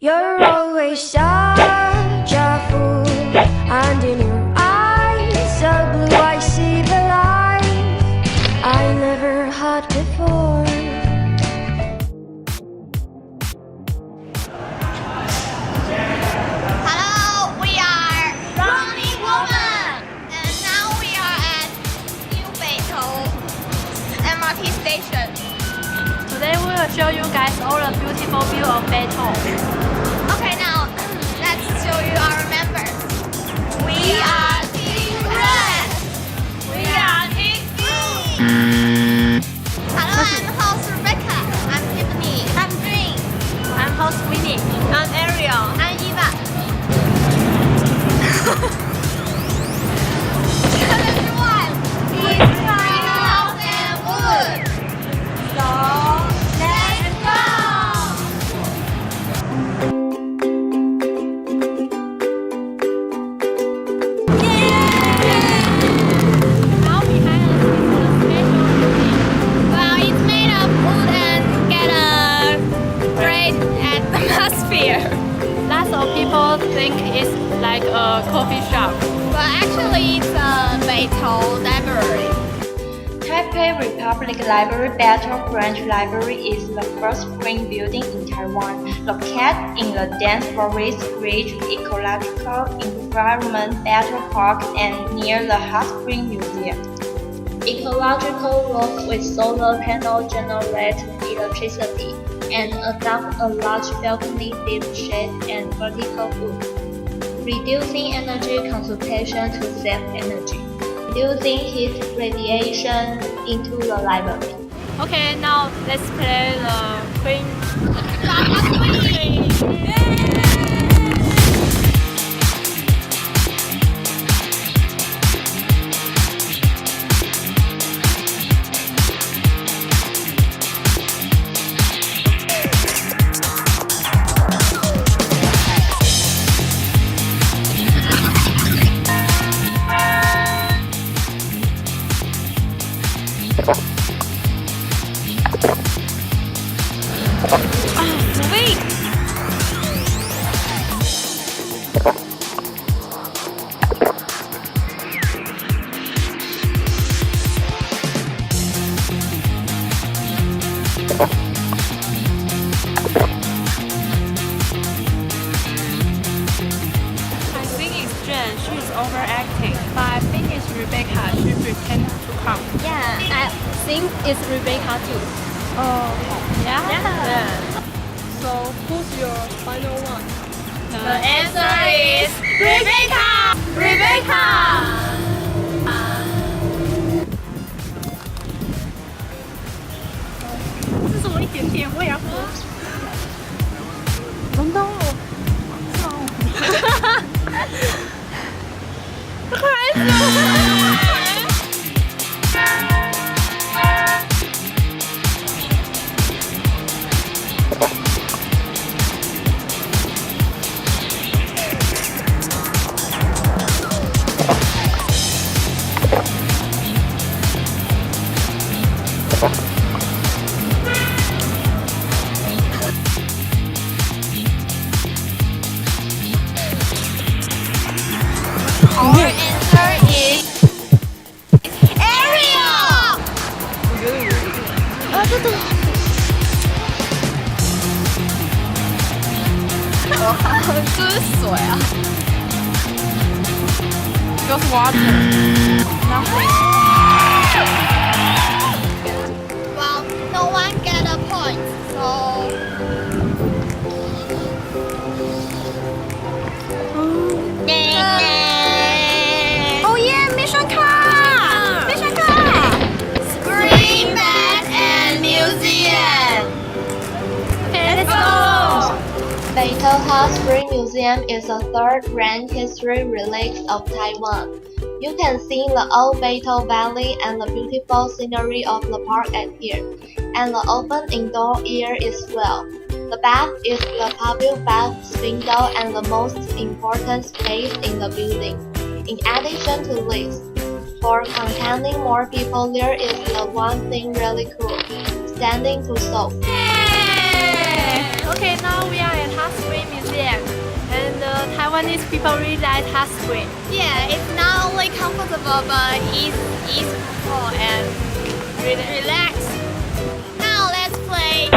You're always such a fool, and in your eyes so blue I see the light I never had before. Hello, we are Running Woman, and now we are at New Beitou MRT station. Today we will show you guys all the beautiful view of Beitou. Okay, now let's show you our members. We are Team Red. We are Team Green. Hello, I'm host Rebecca. I'm Tiffany. I'm Green. I'm host Winnie. I'm Ariel. I'm Eva. Everyone, it's green house and wood. So let's go. Now behind us is a special building. Well, it's made of wood and get a great atmosphere. Lots of people think it's like a coffee shop. But actually, it's a Beitou library. Taipei Republic Library Beitou Branch Library is the first green building in Taiwan, located in the dense forest-rich ecological environment Beitou Park and near the Hot Spring Museum. Ecological roof with solar panel generate electricity and adopt a large balcony, deep shade, and vertical roof, reducing energy consumption to save energy, reducing heat radiation into the library. Okay, now let's play the Queen. Wait! I think it's Jen, she's overacting. But I think it's Rebecca, she pretends to come. Yeah, I think it's Rebecca too. Oh, yeah? So, who's your final one? The answer is Rebecca! Rebecca! 这是我一点点，我也要喝。龙东，快死我！Our answer is Ariel! 啊，对对。这是水啊 Just water. Nothing. Well, no one get a point, so... Oh yeah, mission card! Mission card! Screen Bed and Museum! Okay, let's go. Beitou Hot Spring Museum is a third-ranked history relic of Taiwan. You can see the old Beitou Valley and the beautiful scenery of the park at here, and the open indoor air as well. The bath is the public bath window and the most important space in the building. In addition to this, for containing more people, there is the one thing really cool, standing to soak. Okay, now we are at Hot Spring Museum. Chinese people really like hot spring. Yeah, it's not only comfortable but it's easeful and relax. Now let's play.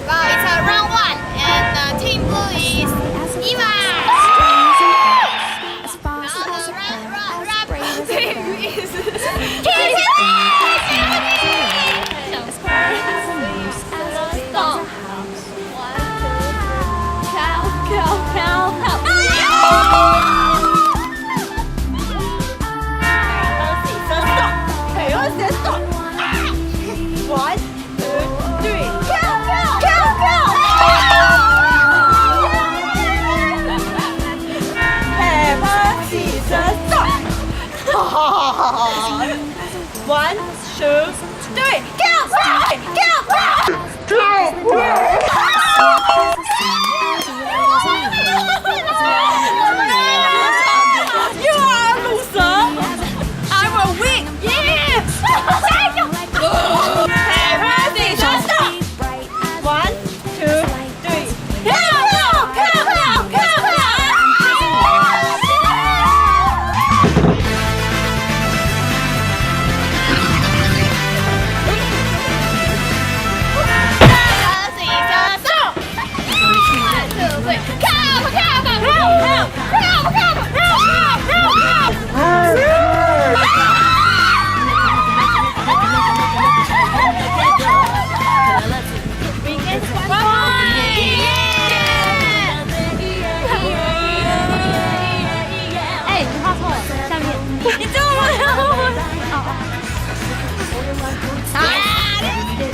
Well, it's a round one, and team blue is Eva. Now the red team is Kitty. One, two, three, You are a loser. I will win. Yeah. One, two, three.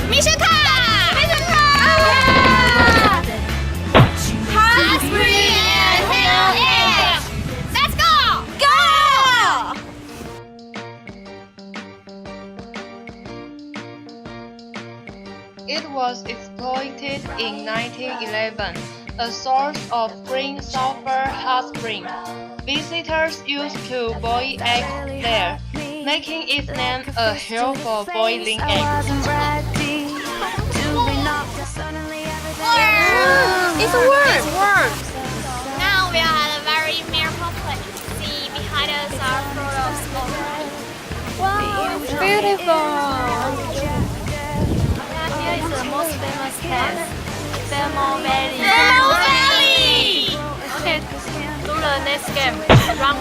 Mission card! Hot spring and hell yeah! Let's go! It was exploited in 1911, a source of green sulfur hot spring. Visitors used to boil eggs there, making its name a hill for boiling eggs. It's a worm! Now we are at a very miracle place. See, behind us are full of smoke. Wow, it's beautiful. Here is the most famous place, Belmont Valley. Belmont Valley! Okay, do the next game. Run.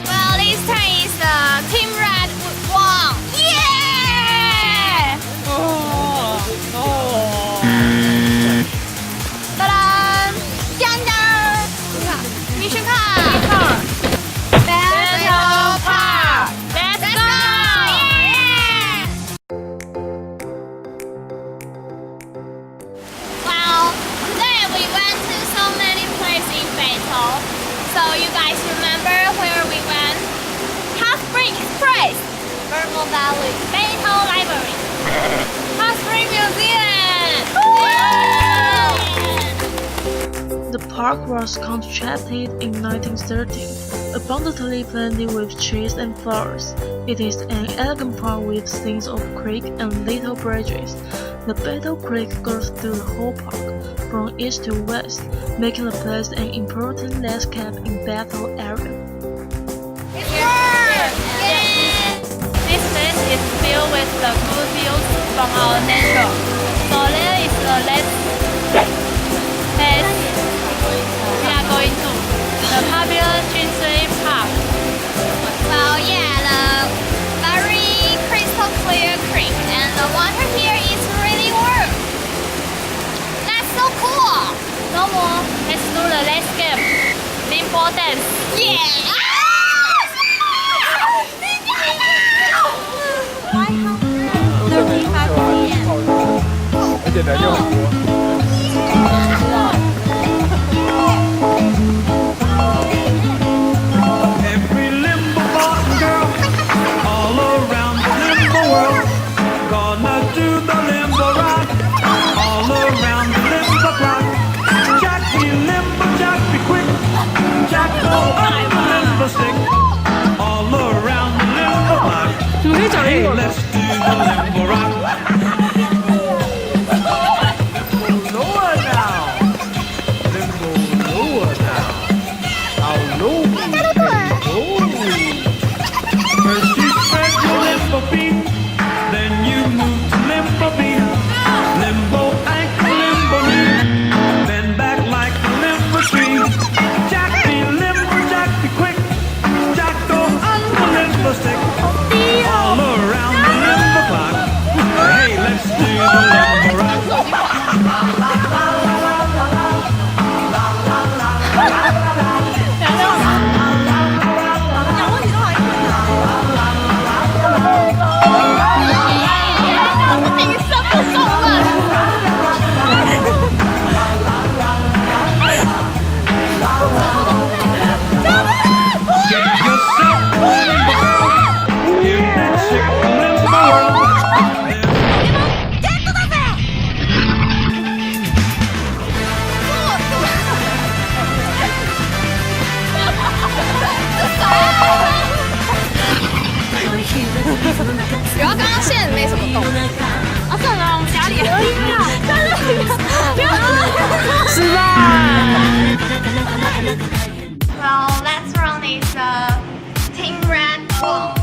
Well, this turn is Team Red won. Yeah! Ta-da! 짠짠! Mission card! Battle Park! Let's go! Yeah! Well, today we went to so many places in Beitou. So you guys remember where we went? Hot Spring Express, Belmont Valley, Beitou Library, Hot Spring Museum. The park was constructed in 1913, abundantly planted with trees and flowers. It is an elegant park with scenes of creek and little bridges. The Beitou Creek goes through the whole park, from east to west, making the place an important landscape in Beitou area. This place is filled with the good views from our nature. So there is the next place we are going to, the popular Jinsui Park. Well, yeah, the very crystal clear creek. Ball dance. Yeah. 而且人又很多。Every limbo boy and girl, all around the limbo world, gonna do the limbo rock, all around the limbo clock. Jack be limbo, Jack be quick, Jack go up the limbo stick, all around the limbo clock. Hey, let's do the limbo rock. Lower now, limbo lower now. How low we can go. First you spread your limbo feet, then you move to limbo beat. Limbo ankle, limbo knee, then back like a limbo tree. Jack be limbo, Jack be quick, Jack go on the limbo stick, all around the limbo clock. Hey, let's do the limbo rock. 主要刚刚线没什么动。啊，算了，我们家里而已啦。失败。Well, next round is team red ball.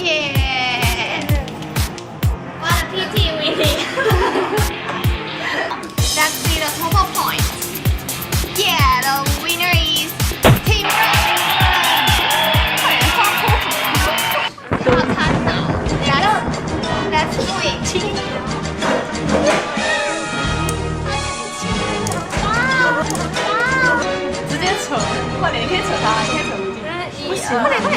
Yeah. What a pity we need. Let's see the total point. Yeah, the winner is team red. 快点发哭！好惨哦！来了 ，Let's do it. 直接扯，快点，你可以扯他，你可以扯不进。不行，快点，快点。